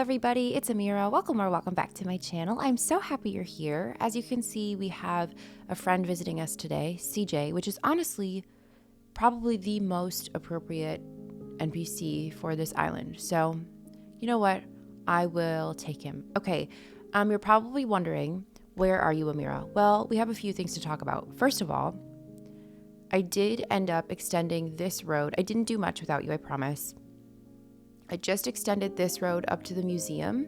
everybody, it's Amira. Welcome back to my channel. I'm so happy you're here. As you can see, we have a friend visiting us today, CJ, which is honestly probably the most appropriate NPC for this island. So, you know what? I will take him. Okay, you're probably wondering, where are you, Amira? Well, we have a few things to talk about. First of all, I did end up extending this road. I didn't do much without you, I promise. I just extended this road up to the museum,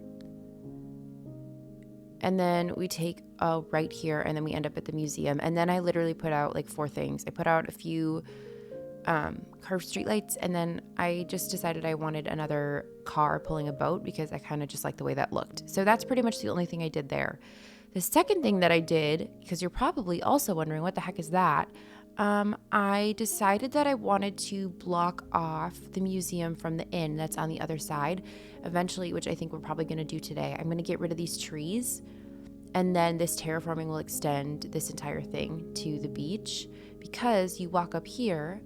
and then we take a right here, and then we end up at the museum. And then I literally put out like 4 things. I put out a few curved streetlights, and then I just decided I wanted another car pulling a boat because I kind of just like the way that looked. So that's pretty much the only thing I did there. The second thing that I did, because you're probably also wondering what the heck is that, I decided that I wanted to block off the museum from the inn that's on the other side eventually, which I think we're probably going to do today. I'm going to get rid of these trees, and then this terraforming will extend this entire thing to the beach, because you walk up here,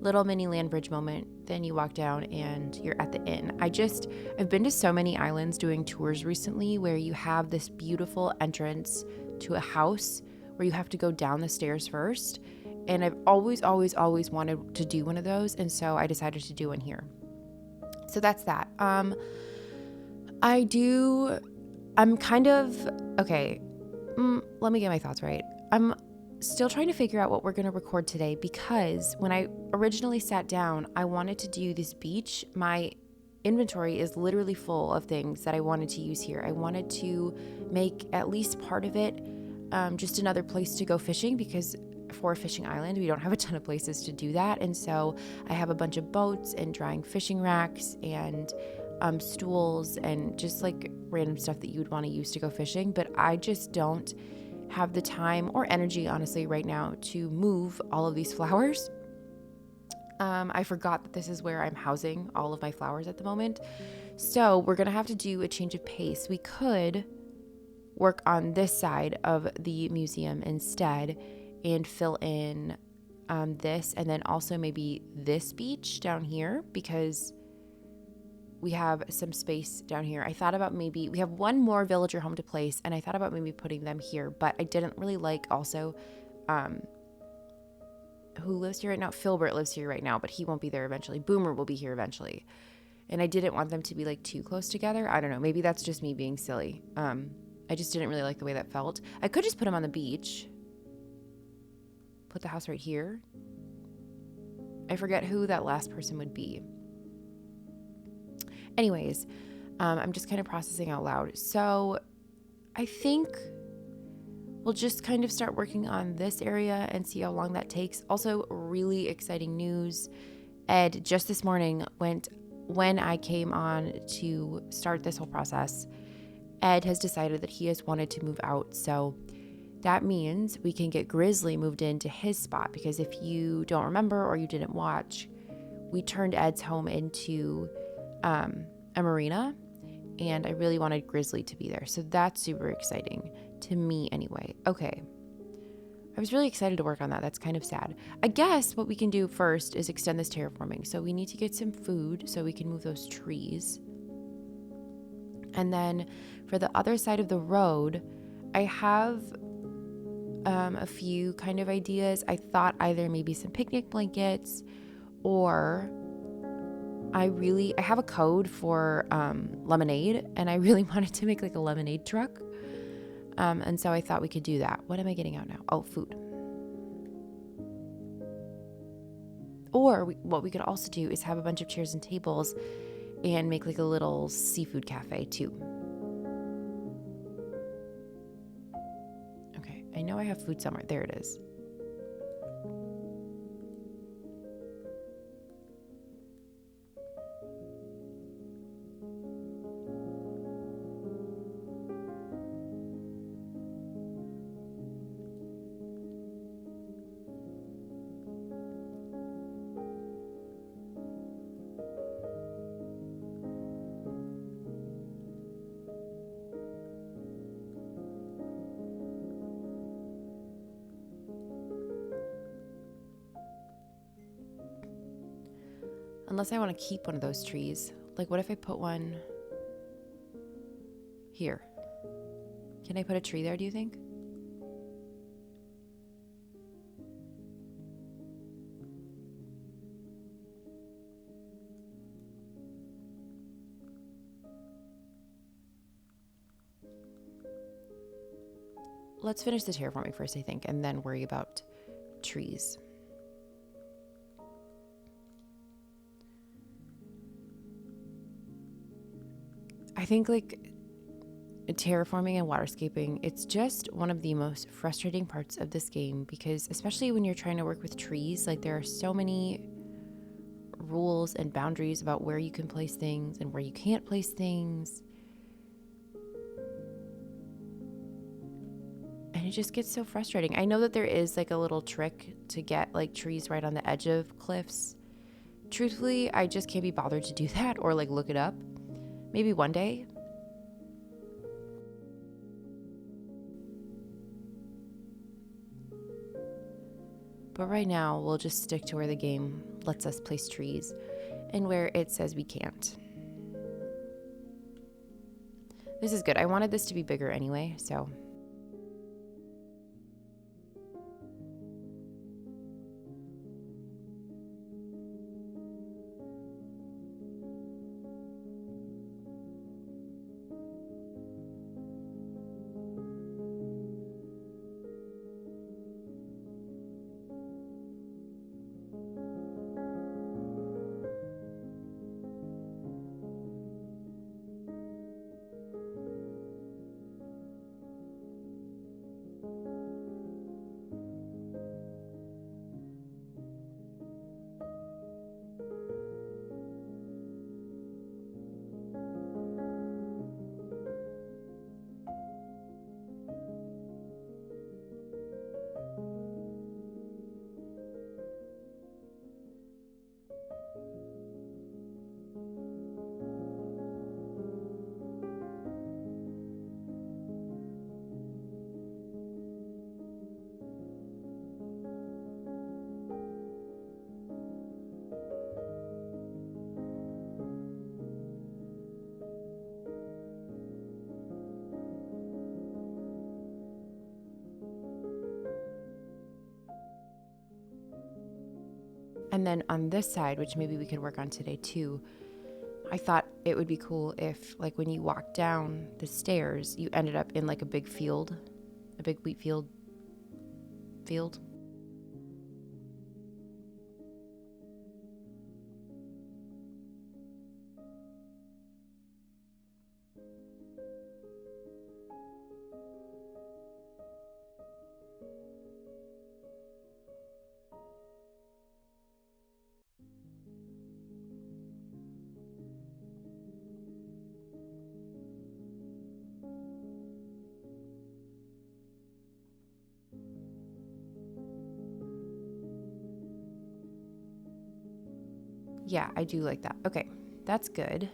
little mini land bridge moment, then you walk down and you're at the inn. I've been to so many islands doing tours recently where you have this beautiful entrance to a house where you have to go down the stairs first. And I've always wanted to do one of those. And so I decided to do one here. So that's that. Let me get my thoughts right. I'm still trying to figure out what we're going to record today, because when I originally sat down, I wanted to do this beach. My inventory is literally full of things that I wanted to use here. I wanted to make at least part of it just another place to go fishing, because for a fishing island, we don't have a ton of places to do that. And so I have a bunch of boats and drying fishing racks and stools and just like random stuff that you would want to use to go fishing. But I just don't have the time or energy, honestly, right now to move all of these flowers. I forgot that this is where I'm housing all of my flowers at the moment. So we're going to have to do a change of pace. We could work on this side of the museum instead and fill in this, and then also maybe this beach down here, because we have some space down here. I thought about maybe we have one more villager home to place, and I thought about maybe putting them here, but I didn't really like also who lives here right now. Filbert lives here right now, but he won't be there eventually. Boomer will be here eventually, and I didn't want them to be like too close together. I don't know, maybe that's just me being silly. I just didn't really like the way that felt. I could just put them on the beach, put the house right here. I forget who that last person would be. Anyways, I'm just kind of processing out loud. So I think we'll just kind of start working on this area and see how long that takes. Also, really exciting news. Ed, just this morning, when I came on to start this whole process, Ed has decided that he has wanted to move out. So that means we can get Grizzly moved into his spot, because if you don't remember or you didn't watch, we turned Ed's home into a marina, and I really wanted Grizzly to be there. So that's super exciting to me anyway. Okay. I was really excited to work on that. That's kind of sad. I guess what we can do first is extend this terraforming. So we need to get some food so we can move those trees. And then for the other side of the road, I have a few kind of ideas. I thought either maybe some picnic blankets, or I have a code for lemonade, and I really wanted to make like a lemonade truck. And so I thought we could do that. What am I getting out now? Oh, food. Or what we could also do is have a bunch of chairs and tables and make like a little seafood cafe too. Okay, I know I have food somewhere. There it is. Unless I want to keep one of those trees. Like, what if I put one Here. Can I put a tree there, do you think? Let's finish the terraforming first, I think, and then worry about trees. I think like terraforming and waterscaping, it's just one of the most frustrating parts of this game because especially when you're trying to work with trees, like there are so many rules and boundaries about where you can place things and where you can't place things. And it just gets so frustrating. I know that there is like a little trick to get like trees right on the edge of cliffs. Truthfully, I just can't be bothered to do that or like look it up. Maybe one day. But right now, we'll just stick to where the game lets us place trees and where it says we can't. This is good. I wanted this to be bigger anyway, so... And then on this side, which maybe we could work on today too, I thought it would be cool if, like, when you walk down the stairs, you ended up in like a big field, a big wheat field. Yeah, I do like that. Okay, that's good.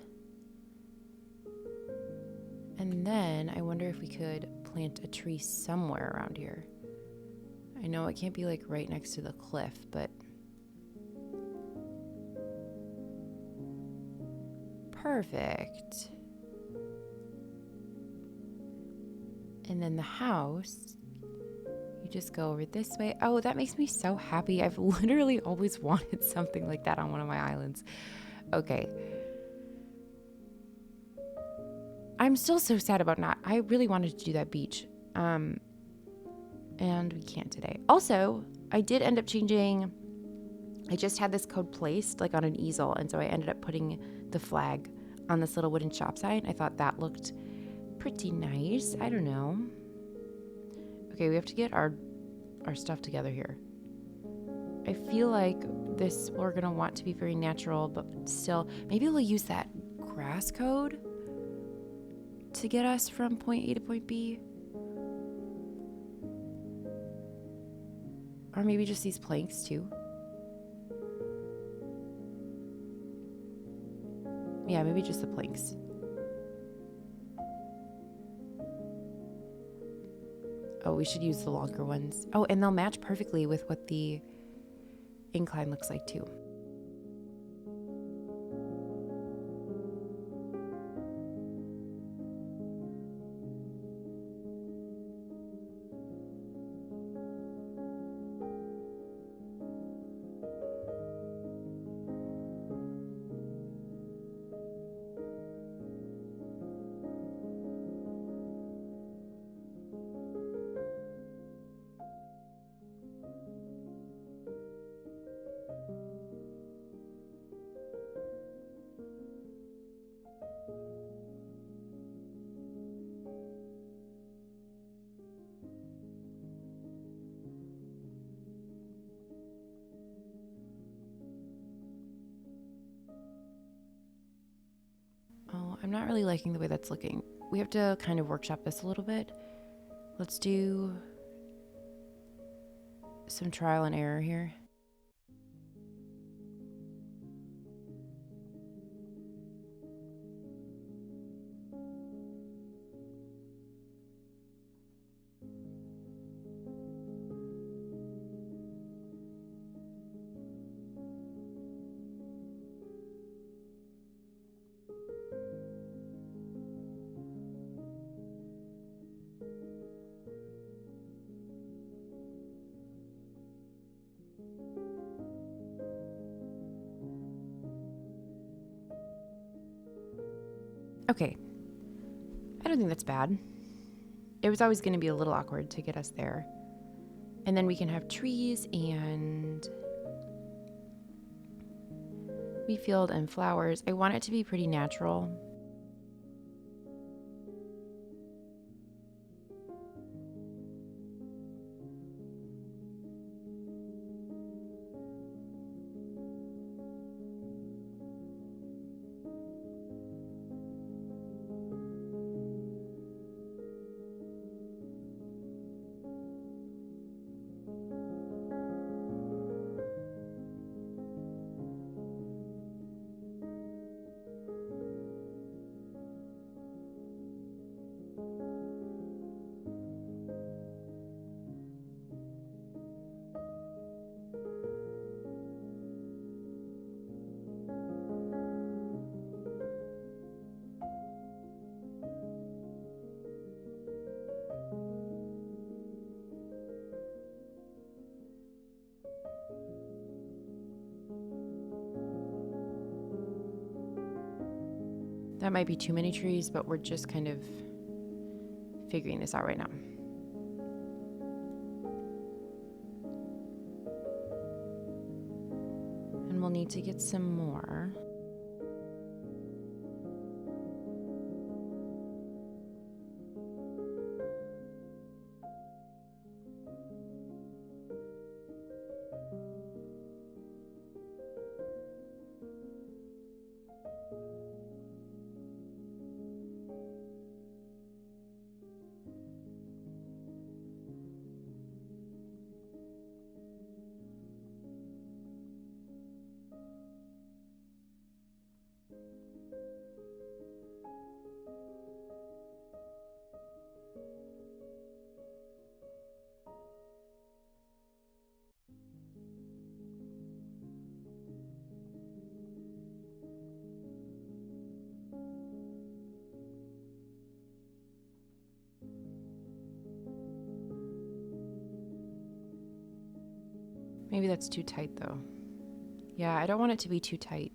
And then I wonder if we could plant a tree somewhere around here. I know it can't be like right next to the cliff, but perfect. And then the house, you just go over this way. Oh, that makes me so happy. I've literally always wanted something like that on one of my islands. Okay. I'm still so sad about not. I really wanted to do that beach. And we can't today. Also, I did end up changing. I just had this code placed like on an easel, and so I ended up putting the flag on this little wooden shop sign. I thought that looked pretty nice. I don't know. Okay, we have to get our stuff together here. I feel like this we're gonna want to be very natural, but still, maybe we'll use that grass code to get us from point A to point B. Or maybe just these planks too. Yeah, maybe just the planks. Oh, we should use the longer ones. Oh, and they'll match perfectly with what the incline looks like too. I'm not really liking the way that's looking. We have to kind of workshop this a little bit. Let's do some trial and error here. Okay, I don't think that's bad. It was always going to be a little awkward to get us there. And then we can have trees and wheat field and flowers. I want it to be pretty natural. That might be too many trees, but we're just kind of figuring this out right now. And we'll need to get some more. Maybe that's too tight though. Yeah, I don't want it to be too tight.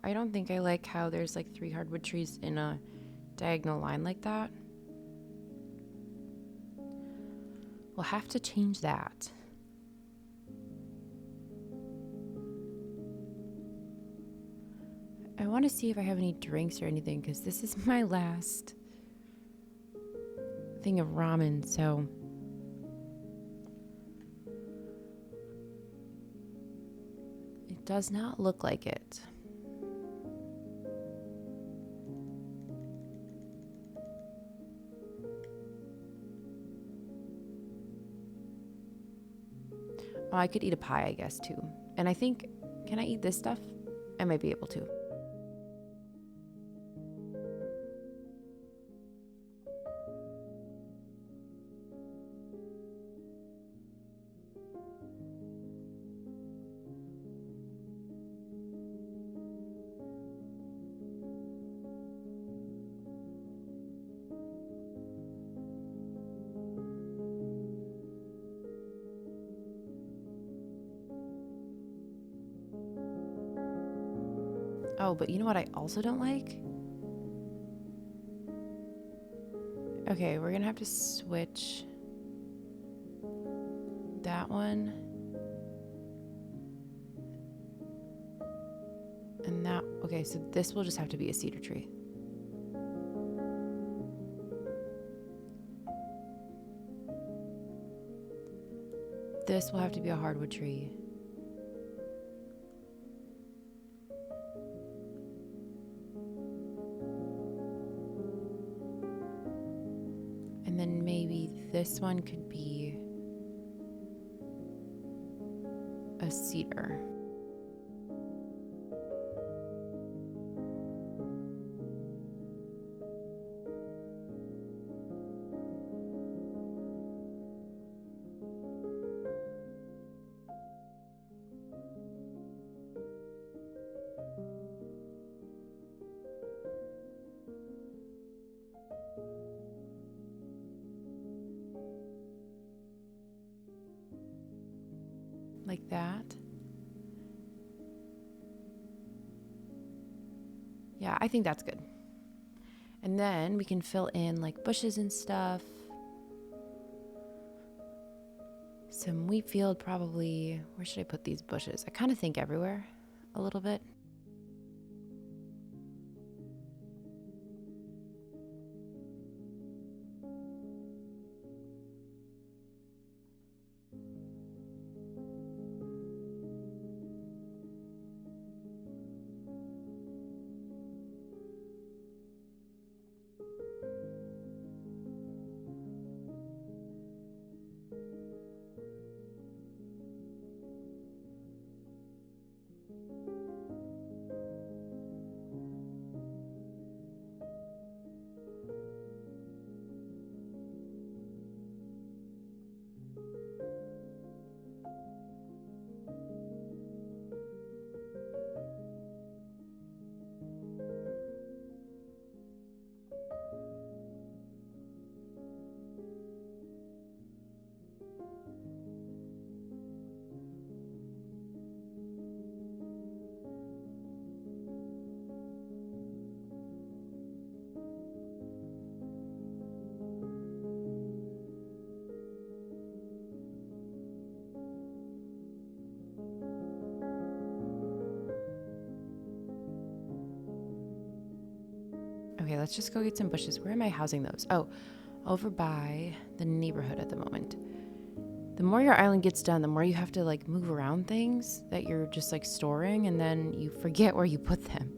I don't think I like how there's like 3 hardwood trees in a diagonal line like that. We'll have to change that. I want to see if I have any drinks or anything, because this is my last thing of ramen, so it does not look like it. Oh, I could eat a pie, I guess, too. And I think, can I eat this stuff? I might be able to. Oh, but you know what I also don't like? Okay, we're gonna have to switch that one. And that, okay, so this will just have to be a cedar tree. This will have to be a hardwood tree. And then maybe this one could be a cedar. Like that. Yeah, I think that's good. And then we can fill in like bushes and stuff. Some wheat field probably. Where should I put these bushes? I kind of think everywhere a little bit. Okay, let's just go get some bushes. Where am I housing those? Oh, over by the neighborhood at the moment. The more your island gets done, the more you have to like move around things that you're just like storing, and then you forget where you put them.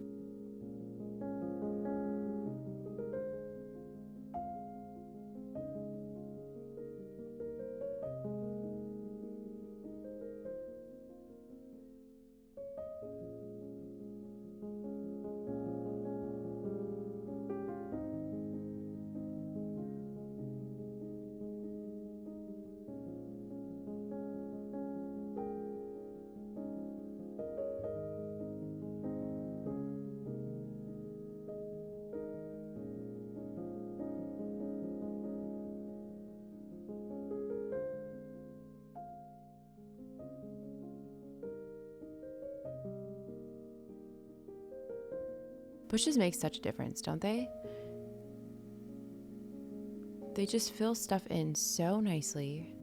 Bushes make such a difference, don't they? They just fill stuff in so nicely.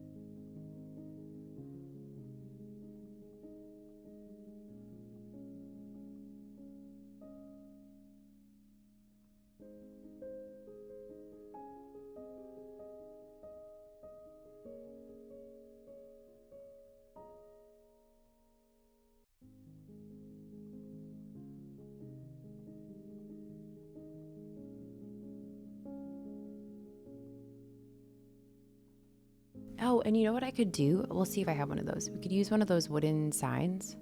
Oh, and you know what I could do? We'll see if I have one of those. We could use one of those wooden signs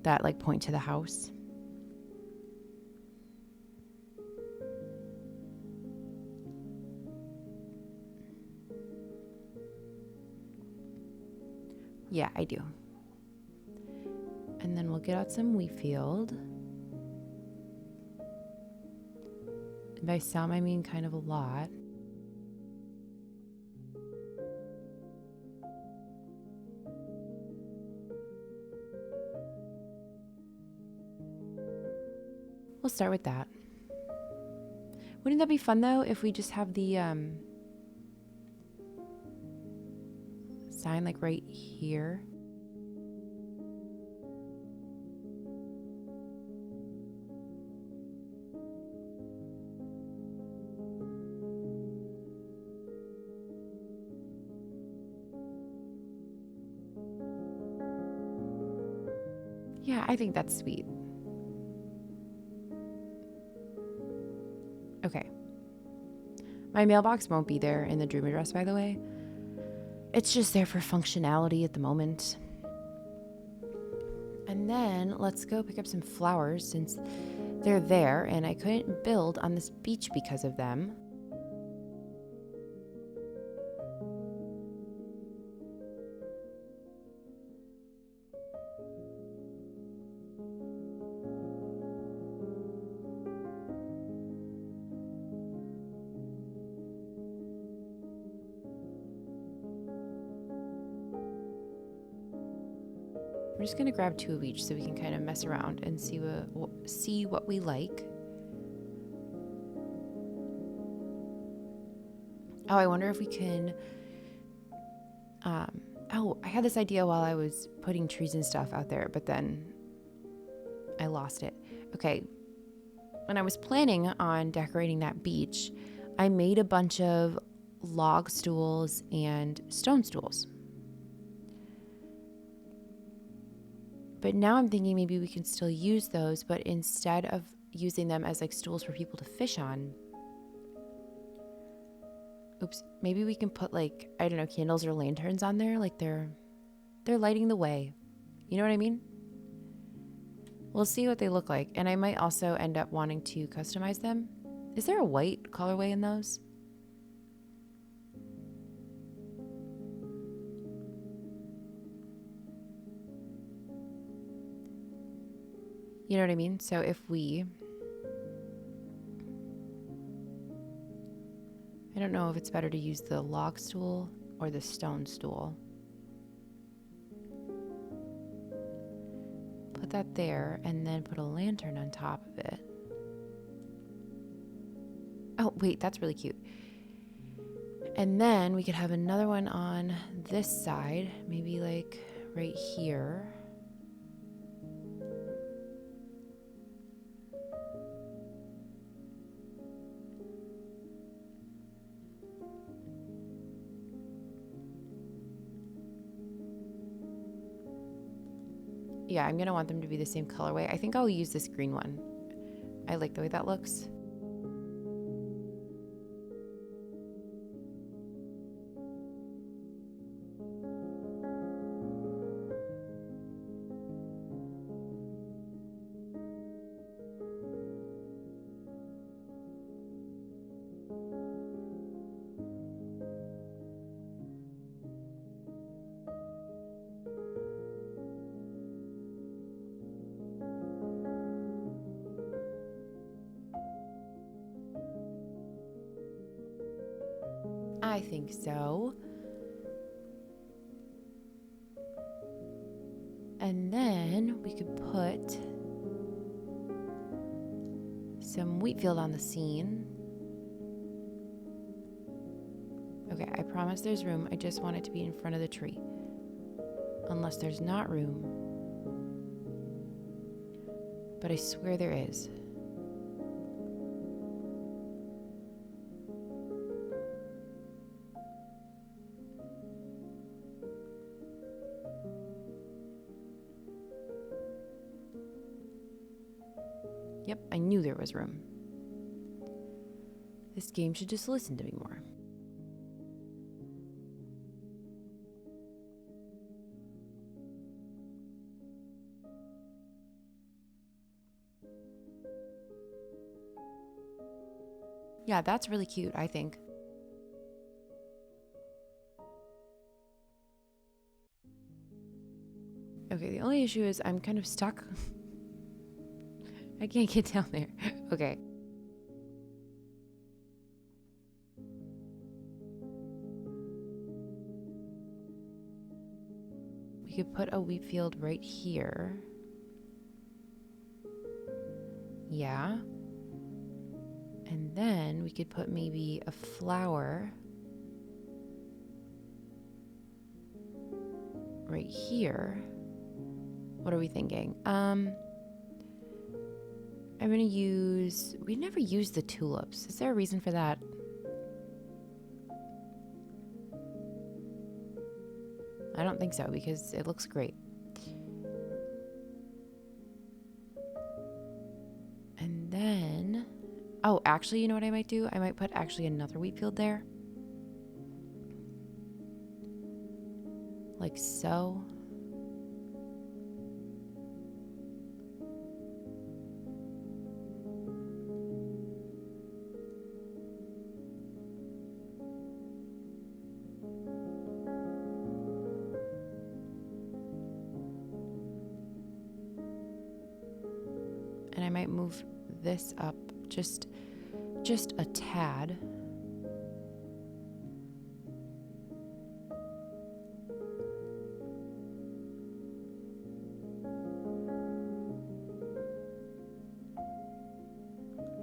that like point to the house. Yeah, I do. And then we'll get out some wheat field. And by some, I mean kind of a lot. We'll start with that. Wouldn't that be fun though if we just have the sign like right here? Yeah, I think that's sweet. Okay. My mailbox won't be there in the dream address, by the way. It's just there for functionality at the moment. And then let's go pick up some flowers since they're there and I couldn't build on this beach because of them. I'm just gonna grab 2 of each so we can kind of mess around and see what we like. Oh, I wonder if we can. Oh, I had this idea while I was putting trees and stuff out there, but then I lost it. Okay, when I was planning on decorating that beach, I made a bunch of log stools and stone stools. But now I'm thinking maybe we can still use those, but instead of using them as like stools for people to fish on, maybe we can put like, I don't know, candles or lanterns on there, like they're lighting the way. You know what I mean? We'll see what they look like, and I might also end up wanting to customize them. Is there a white colorway in those? You know what I mean? So if I don't know if it's better to use the log stool or the stone stool. Put that there and then put a lantern on top of it. Oh, wait, that's really cute. And then we could have another one on this side, maybe like right here. Yeah, I'm gonna want them to be the same colorway. I think I'll use this green one. I like the way that looks. I think so. And then we could put some wheat field on the scene. Okay, I promise there's room. I just want it to be in front of the tree. Unless there's not room. But I swear there is. Yep, I knew there was room. This game should just listen to me more. Yeah, that's really cute, I think. Okay, the only issue is I'm kind of stuck. I can't get down there. Okay. We could put a wheat field right here. Yeah. And then we could put maybe a flower right here. What are we thinking? I'm gonna use, we never used the tulips. Is there a reason for that? I don't think so because it looks great. And then, oh, actually, you know what I might do? I might put actually another wheat field there. Like so. And I might move this up just a tad.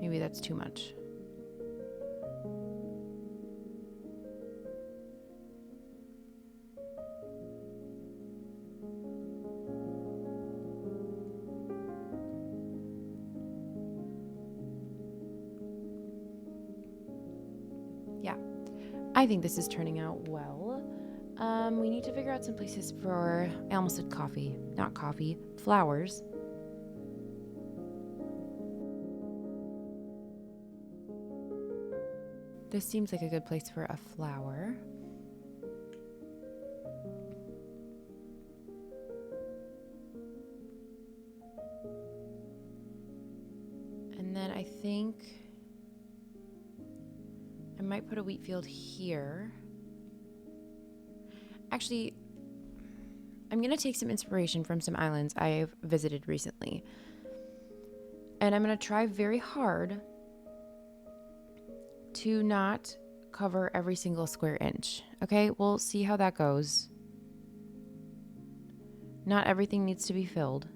Maybe that's too much. Yeah, I think this is turning out well. We need to figure out some places for, I almost said coffee, not coffee, flowers. This seems like a good place for a flower. And then I think I might put a wheat field here. Actually, I'm going to take some inspiration from some islands I've visited recently. And I'm going to try very hard to not cover every single square inch. Okay, we'll see how that goes. Not everything needs to be filled.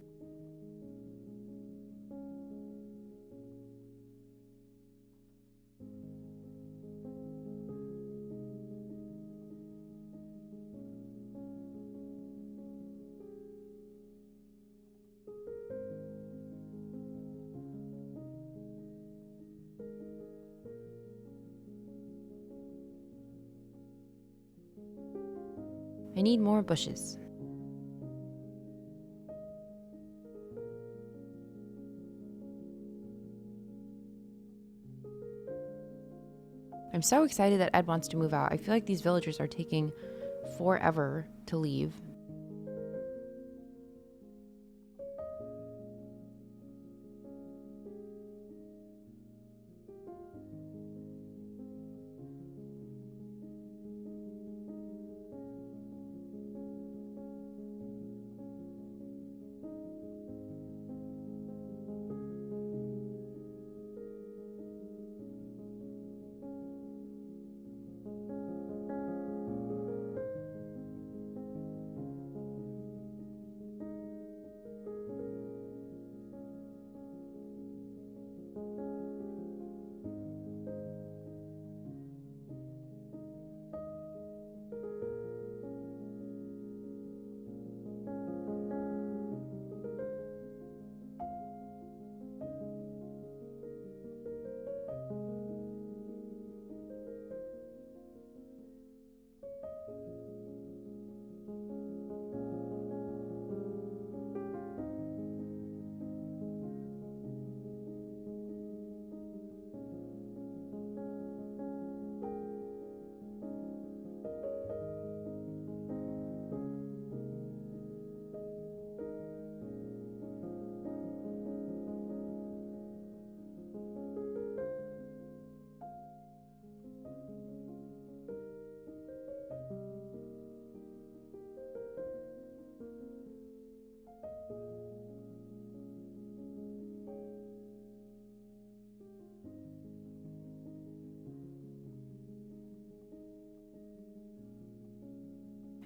I need more bushes. I'm so excited that Ed wants to move out. I feel like these villagers are taking forever to leave.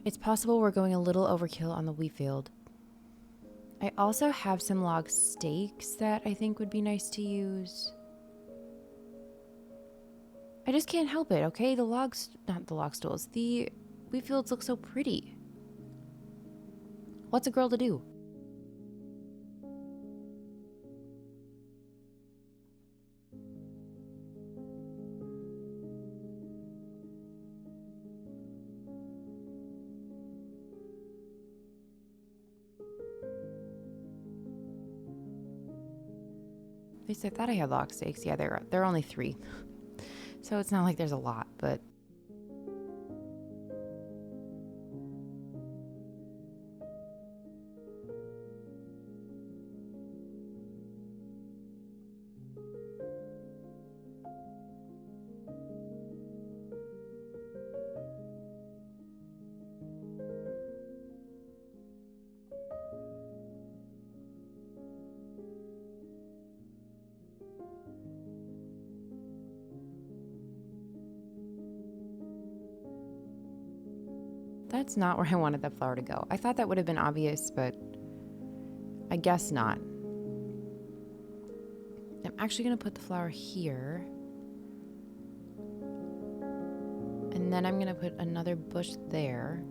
It's possible we're going a little overkill on the wheat field. I also have some log stakes that I think would be nice to use. I just can't help it, okay? Not the log stools, the wheat fields look so pretty. What's a girl to do? At least I thought I had log stakes. Yeah, there are only 3. So it's not like there's a lot, but that's not where I wanted that flower to go. I thought that would have been obvious, but I guess not. I'm actually going to put the flower here. And then I'm going to put another bush there.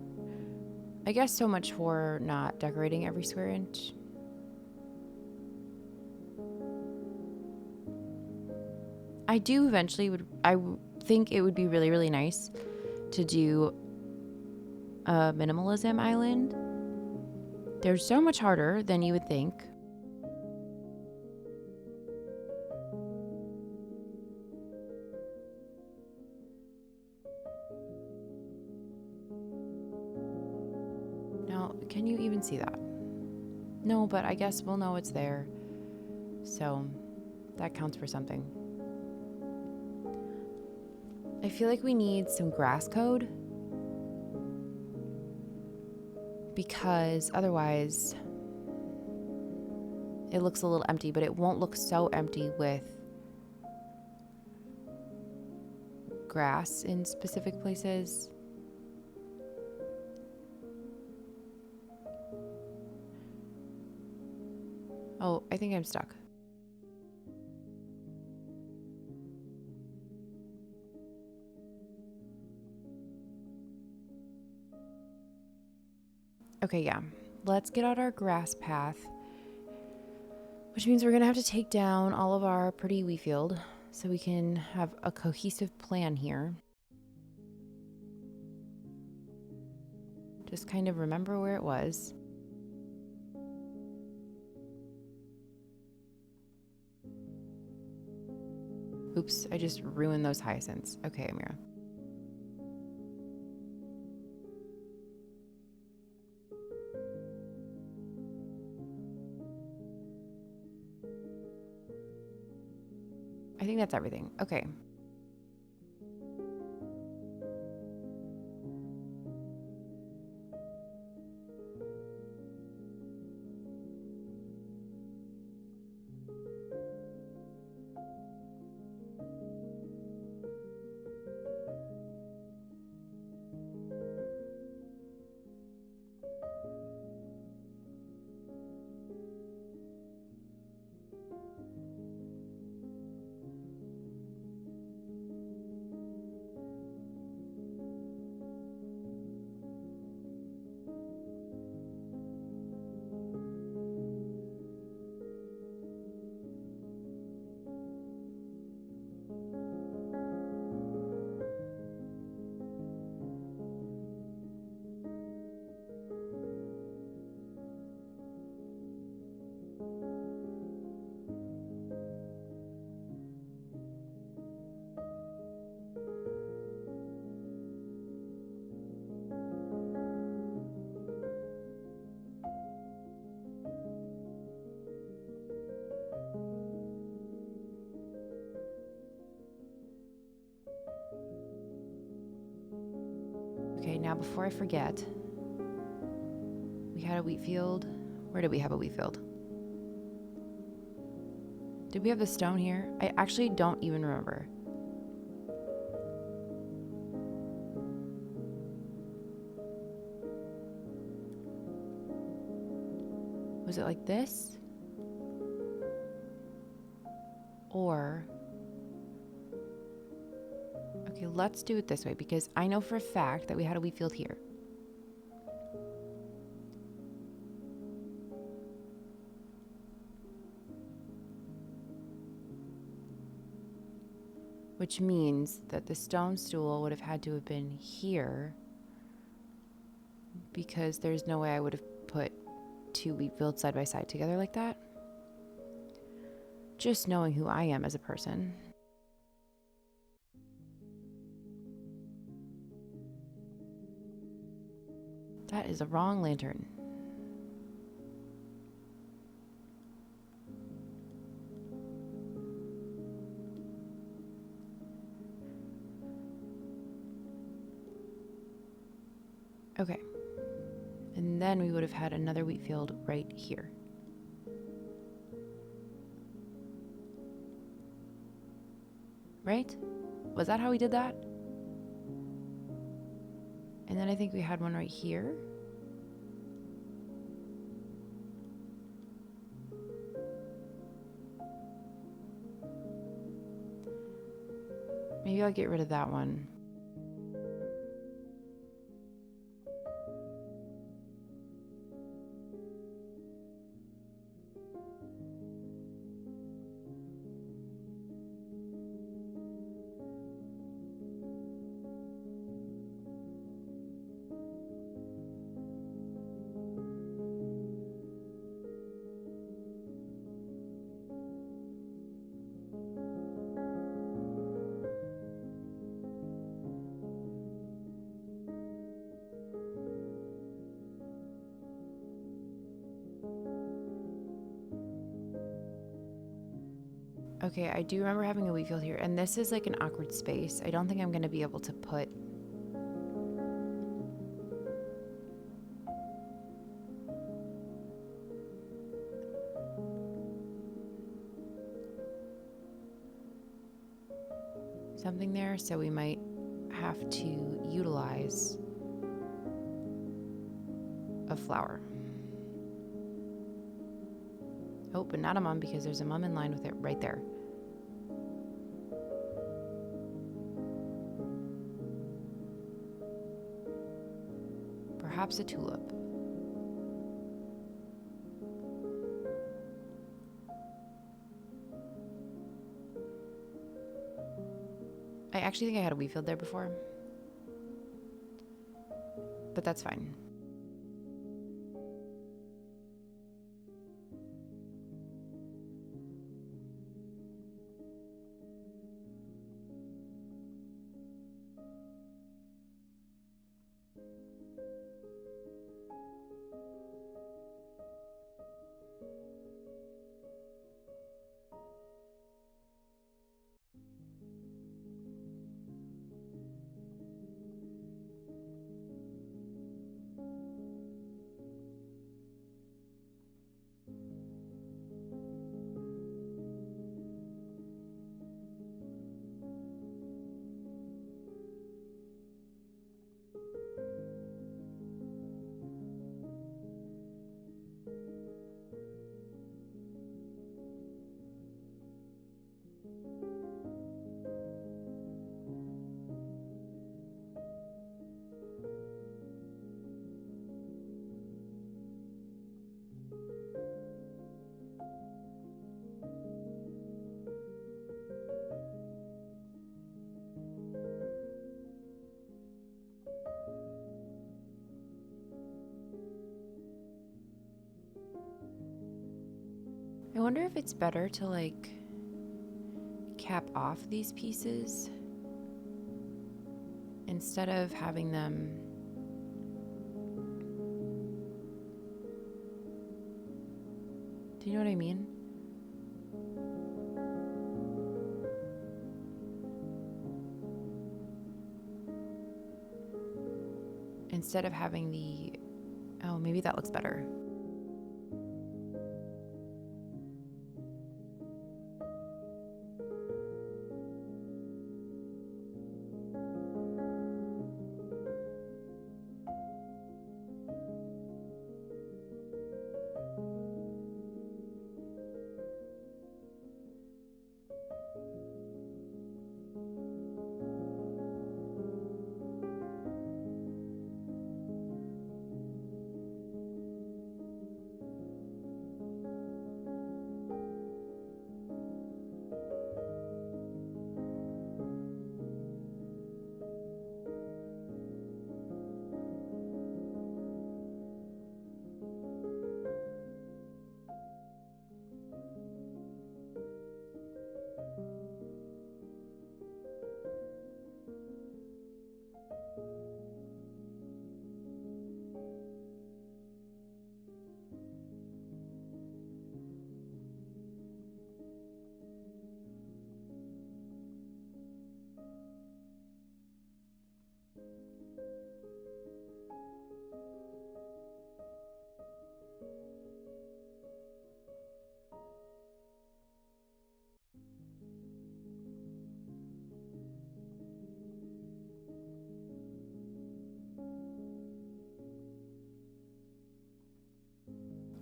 I guess so much for not decorating every square inch. I do eventually think it would be really, really nice to do a minimalism island. They're so much harder than you would think. Now, can you even see that? No, but I guess we'll know it's there. So that counts for something. I feel like we need some grass code, because otherwise it looks a little empty, but it won't look so empty with grass in specific places. Oh, I think I'm stuck. Okay, yeah. Let's get out our grass path, which means we're gonna have to take down all of our pretty wheat field so we can have a cohesive plan here. Just kind of remember where it was. Oops, I just ruined those hyacinths. Okay, Amira. I think that's everything. Okay. Okay, now before I forget, we had a wheat field. Where did we have a wheat field? Did we have the stone here? I actually don't even remember. Was it like this? Or, okay, let's do it this way because I know for a fact that we had a wheat field here. Which means that the stone stool would have had to have been here because there's no way I would have put 2 wheat fields side by side together like that. Just knowing who I am as a person. That is a wrong lantern. Okay. And then we would have had another wheat field right here. Right? Was that how we did that? And then I think we had one right here. Maybe I'll get rid of that one. Okay, I do remember having a wheat field here, and this is like an awkward space. I don't think I'm going to be able to put something there, so we might have to utilize a flower. Oh, but not a mum because there's a mum in line with it right there. Perhaps a tulip. I actually think I had a wheat field there before, but that's fine. I wonder if it's better to like cap off these pieces instead of having them do you know what I mean? Instead of having the, oh, maybe that looks better.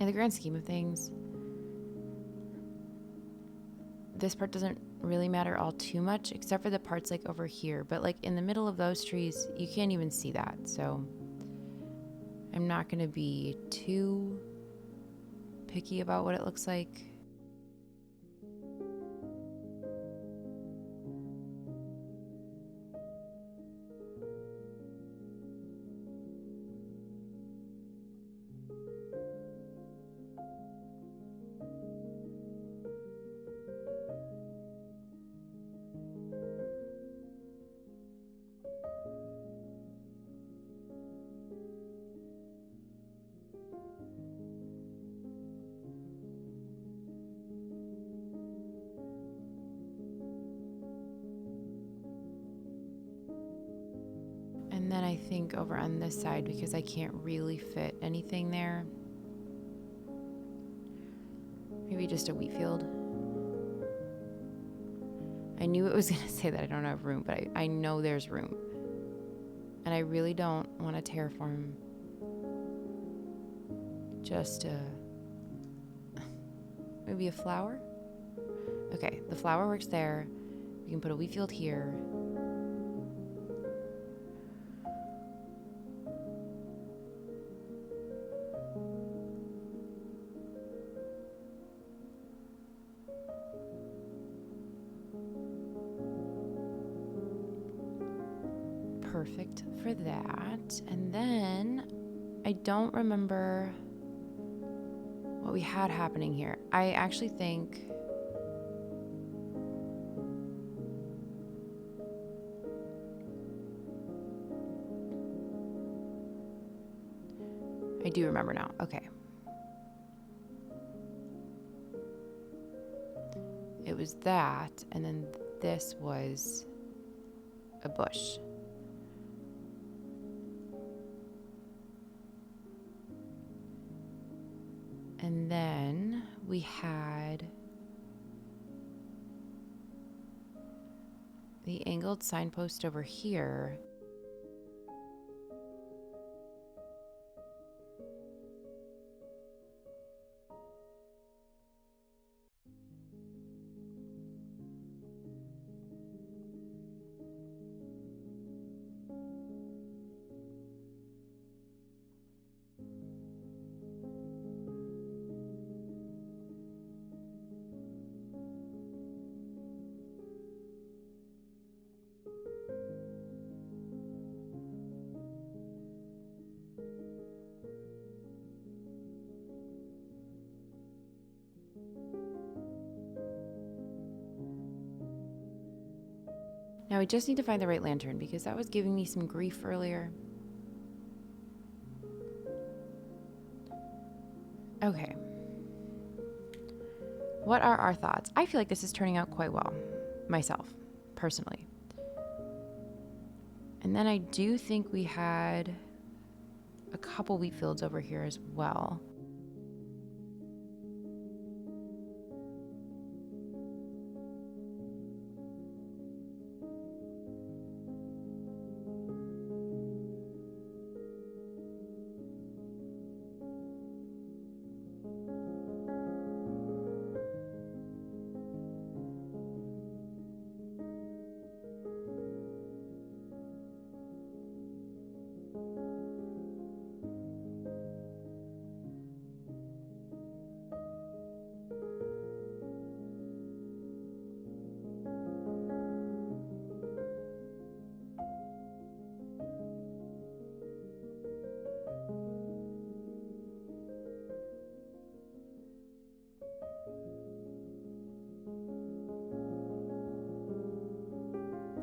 in the grand scheme of things, this part doesn't really matter all too much, except for the parts like over here. But like in the middle of those trees, you can't even see that. So I'm not going to be too picky about what it looks like. And then I think over on this side, because I can't really fit anything there, maybe just a wheat field. I knew it was going to say that I don't have room, but I know there's room. And I really don't want to terraform just maybe a flower. Okay, the flower works there. We can put a wheat field here. Perfect for that. And then I don't remember what we had happening here. I actually think I do remember now. Okay. It was that, and then this was a bush. And then we had the angled signpost over here. Now we just need to find the right lantern because that was giving me some grief earlier. Okay. What are our thoughts? I feel like this is turning out quite well, myself, personally. And then I do think we had a couple wheat fields over here as well.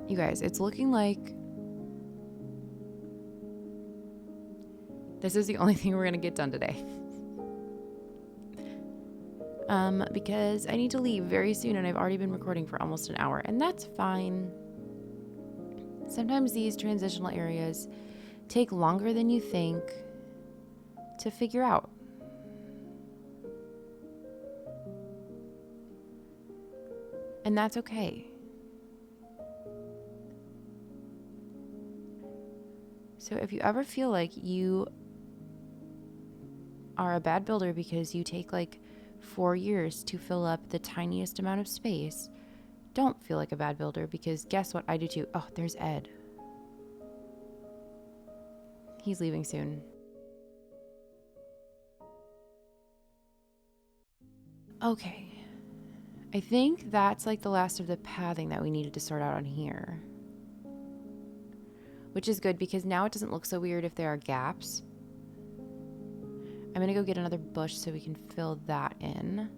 You guys, it's looking like this is the only thing we're gonna get done today. Because I need to leave very soon and I've already been recording for almost an hour, and that's fine. Sometimes these transitional areas take longer than you think to figure out. And that's okay. So if you ever feel like you are a bad builder because you take like 4 years to fill up the tiniest amount of space, don't feel like a bad builder, because guess what? I do too. Oh, there's Ed. He's leaving soon. Okay. I think that's like the last of the pathing that we needed to sort out on here. Which is good because now it doesn't look so weird if there are gaps. I'm gonna go get another bush so we can fill that in.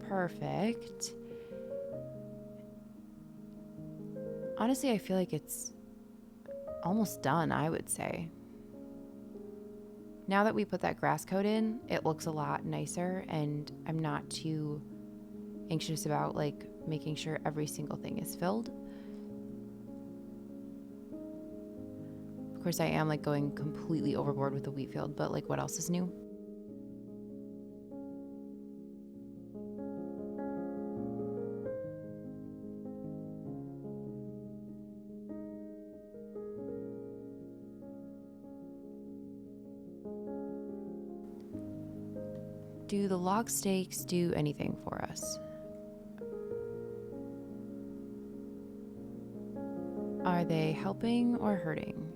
Perfect. Honestly, I feel like it's almost done, I would say. Now that we put that grass coat in, it looks a lot nicer, and I'm not too anxious about like making sure every single thing is filled. Of course, I am like going completely overboard with the wheat field, but like what else is new? Do the log stakes do anything for us? Are they helping or hurting?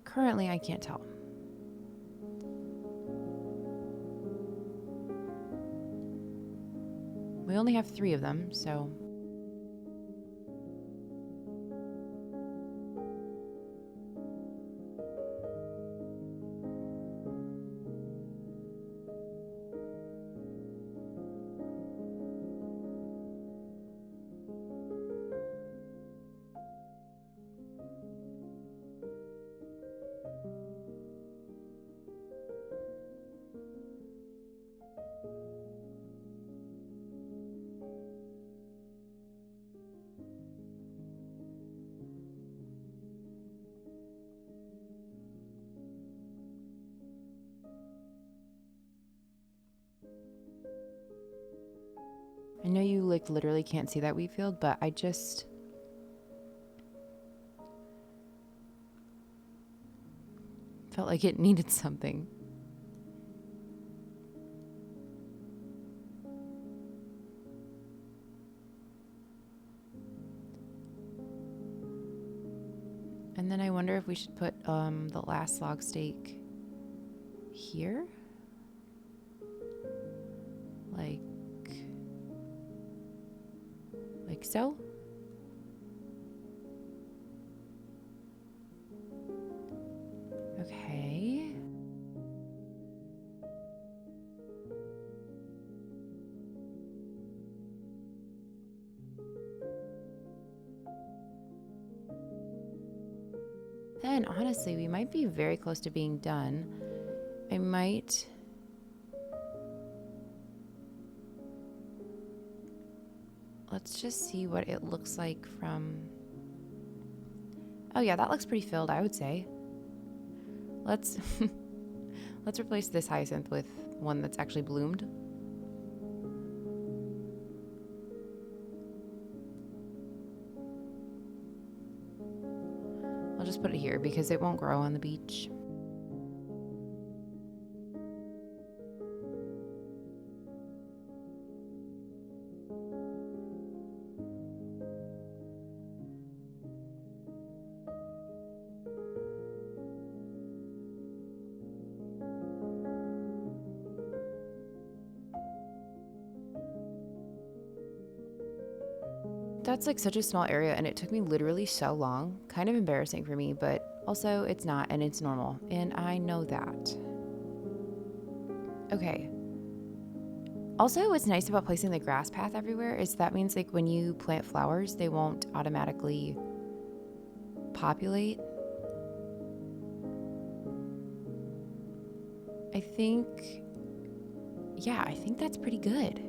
Currently, I can't tell. We only have 3 of them, so... I know you like literally can't see that wheat field, but I just felt like it needed something. And then I wonder if we should put the last log stake here? Like so? Okay. Then honestly, we might be very close to being done. I might... Let's just see what it looks like from... Oh yeah, that looks pretty filled, I would say. Let's let's replace this hyacinth with one that's actually bloomed. I'll just put it here because it won't grow on the beach. That's like such a small area, and it took me literally so long. Kind of embarrassing for me, but also it's not, and it's normal, and I know that. Okay. Also, what's nice about placing the grass path everywhere is that means like when you plant flowers, they won't automatically populate. I think, yeah, I think that's pretty good.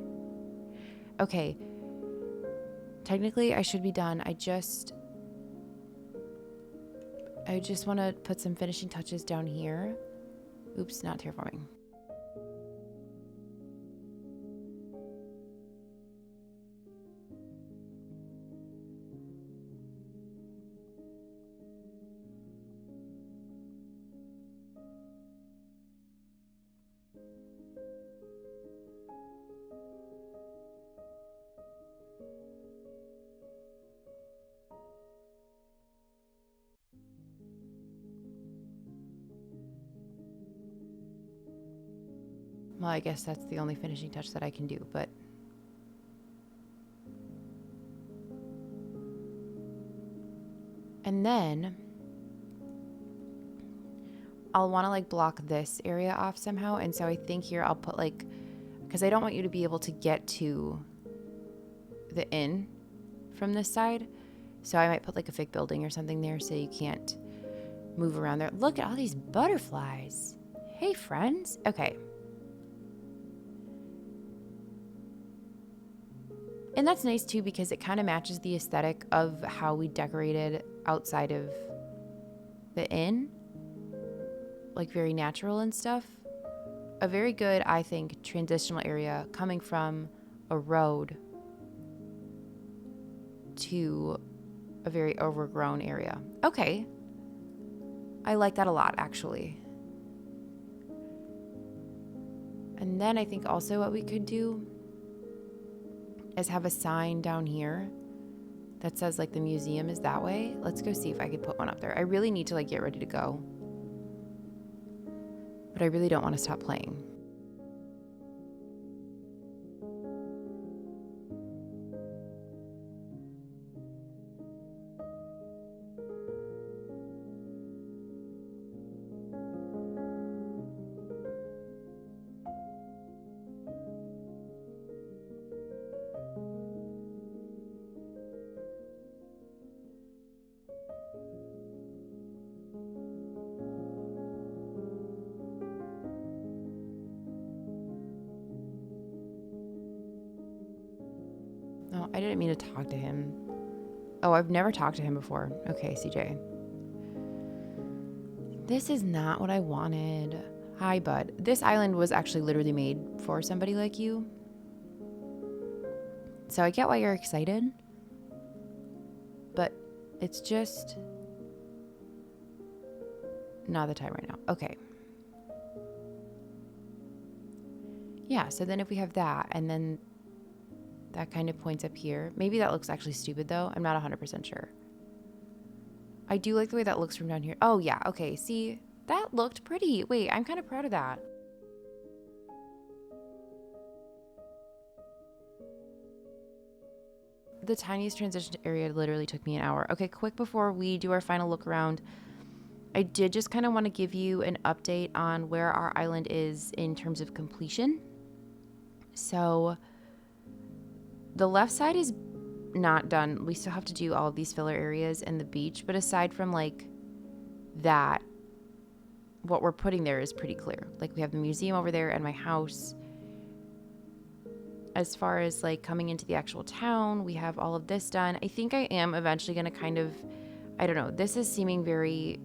Okay. Technically, I should be done. I just want to put some finishing touches down here. Oops, not terraforming. Well, I guess that's the only finishing touch that I can do, but and then I'll want to like block this area off somehow. And so I think here I'll put like, because I don't want you to be able to get to the inn from this side. So I might put like a fake building or something there so you can't move around there. Look at all these butterflies. Hey, friends. Okay. And that's nice too because it kind of matches the aesthetic of how we decorated outside of the inn. Like very natural and stuff. A very good, I think, transitional area coming from a road to a very overgrown area. Okay. I like that a lot, actually. And then I think also what we could do is have a sign down here that says like the museum is that way. Let's go see if I could put one up there. I really need to like get ready to go. But I really don't want to stop playing. Oh, I didn't mean to talk to him. Oh, I've never talked to him before. Okay, CJ. This is not what I wanted. Hi, bud. This island was actually literally made for somebody like you. So I get why you're excited. But it's just not the time right now. Okay. Yeah, so then if we have that and then that kind of points up here. Maybe that looks actually stupid though. I'm not 100% sure. I do like the way that looks from down here. Oh yeah, okay, see? That looked pretty. Wait, I'm kind of proud of that. The tiniest transition area literally took me an hour. Okay, quick before we do our final look around, I did just kind of want to give you an update on where our island is in terms of completion. So the left side is not done. We still have to do all of these filler areas and the beach, but aside from like that, what we're putting there is pretty clear. Like we have the museum over there and my house. As far as like coming into the actual town, we have all of this done. I think I am eventually going to kind of, I don't know, this is seeming very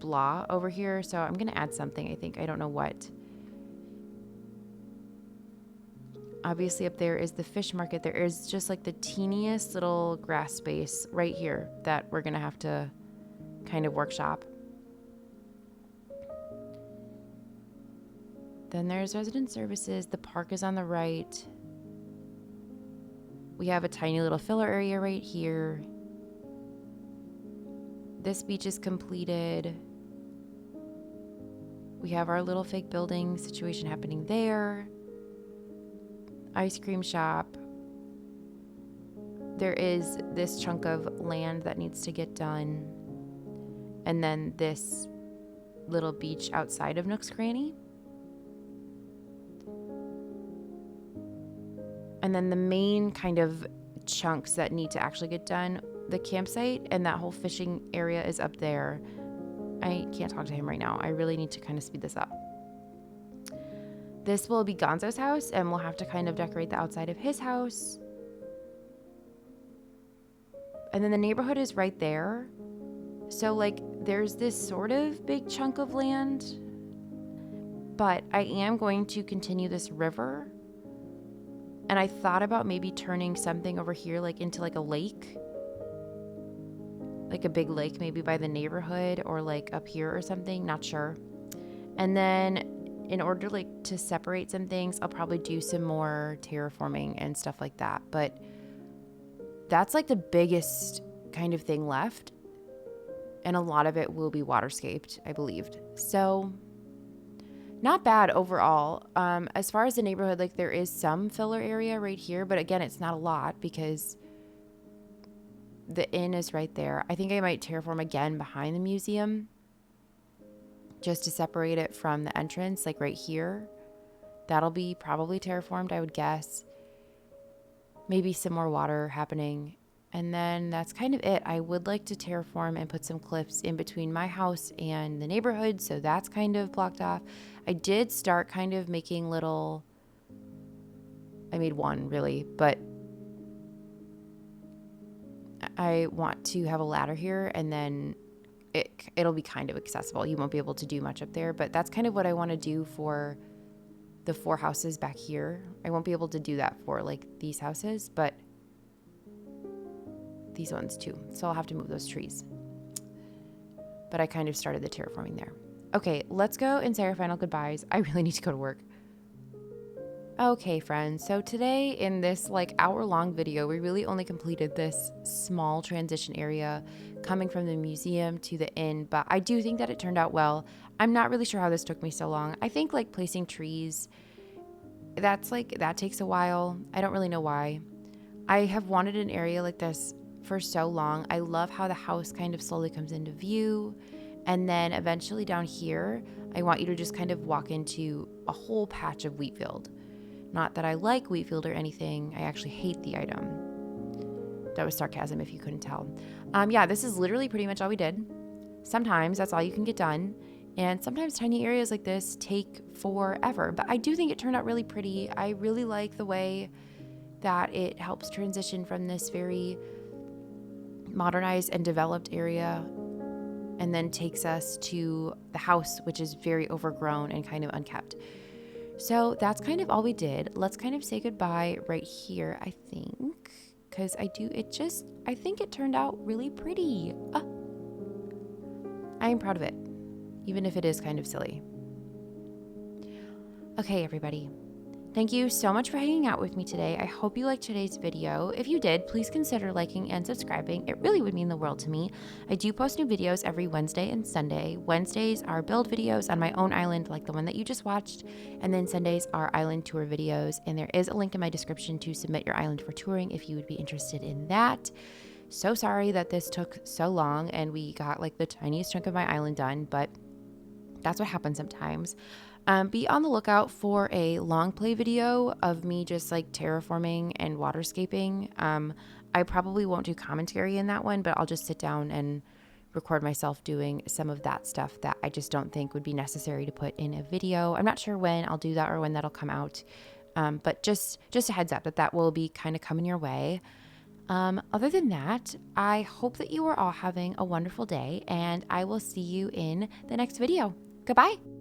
blah over here, so I'm going to add something, I think. I don't know what. Obviously up there is the fish market. There is just like the teeniest little grass space right here that we're going to have to kind of workshop. Then there's resident services. The park is on the right. We have a tiny little filler area right here. This beach is completed. We have our little fake building situation happening there. Ice cream shop. There is this chunk of land that needs to get done. And then this little beach outside of Nook's Cranny. And then the main kind of chunks that need to actually get done, the campsite and that whole fishing area is up there. I can't talk to him right now. I really need to kind of speed this up. this will be Gonzo's house, and we'll have to kind of decorate the outside of his house. And then the neighborhood is right there. So like there's this sort of big chunk of land, but I am going to continue this river. And I thought about maybe turning something over here like into like a lake, like a big lake, maybe by the neighborhood or like up here or something, not sure. And then in order like to separate some things, I'll probably do some more terraforming and stuff like that. But that's like the biggest kind of thing left. And a lot of it will be waterscaped, I believed. So not bad overall. As far as the neighborhood, like there is some filler area right here, but again, it's not a lot because the inn is right there. I think I might terraform again behind the museum just to separate it from the entrance, like right here. That'll be probably terraformed, I would guess. Maybe some more water happening. And then that's kind of it. I would like to terraform and put some cliffs in between my house and the neighborhood, so that's kind of blocked off. I did start kind of making little, I made one really, but I want to have a ladder here, and then it'll be kind of accessible. You won't be able to do much up there, but that's kind of what I want to do for the 4 houses back here. I won't be able to do that for like these houses, but these ones too. So I'll have to move those trees. But I kind of started the terraforming there. Okay, let's go and say our final goodbyes. I really need to go to work. Okay, friends. So today in this like hour-long video, we really only completed this small transition area coming from the museum to the inn, but I do think that it turned out well. I'm not really sure how this took me so long. I think like placing trees, that takes a while. I don't really know why. I have wanted an area like this for so long. I love how the house kind of slowly comes into view, and then eventually down here I want you to just kind of walk into a whole patch of wheat field. Not that I like wheat field or anything, I actually hate the item. That was sarcasm if you couldn't tell. Yeah, this is literally pretty much all we did. Sometimes that's all you can get done, and sometimes tiny areas like this take forever, but I do think it turned out really pretty. I really like the way that it helps transition from this very modernized and developed area and then takes us to the house, which is very overgrown and kind of unkept. So that's kind of all we did. Let's kind of say goodbye right here, I think, because I think it turned out really pretty. I am proud of it, even if it is kind of silly. Okay, everybody. Thank you so much for hanging out with me today. I hope you liked today's video. If you did, please consider liking and subscribing. It really would mean the world to me. I do post new videos every Wednesday and Sunday. Wednesdays are build videos on my own island, like the one that you just watched. And then Sundays are island tour videos. And there is a link in my description to submit your island for touring if you would be interested in that. So sorry that this took so long and we got like the tiniest chunk of my island done, but that's what happens sometimes. Be on the lookout for a long play video of me just like terraforming and waterscaping. I probably won't do commentary in that one, but I'll just sit down and record myself doing some of that stuff that I just don't think would be necessary to put in a video. I'm not sure when I'll do that or when that'll come out. But just a heads up that will be kind of coming your way. Other than that, I hope that you are all having a wonderful day, and I will see you in the next video. Goodbye.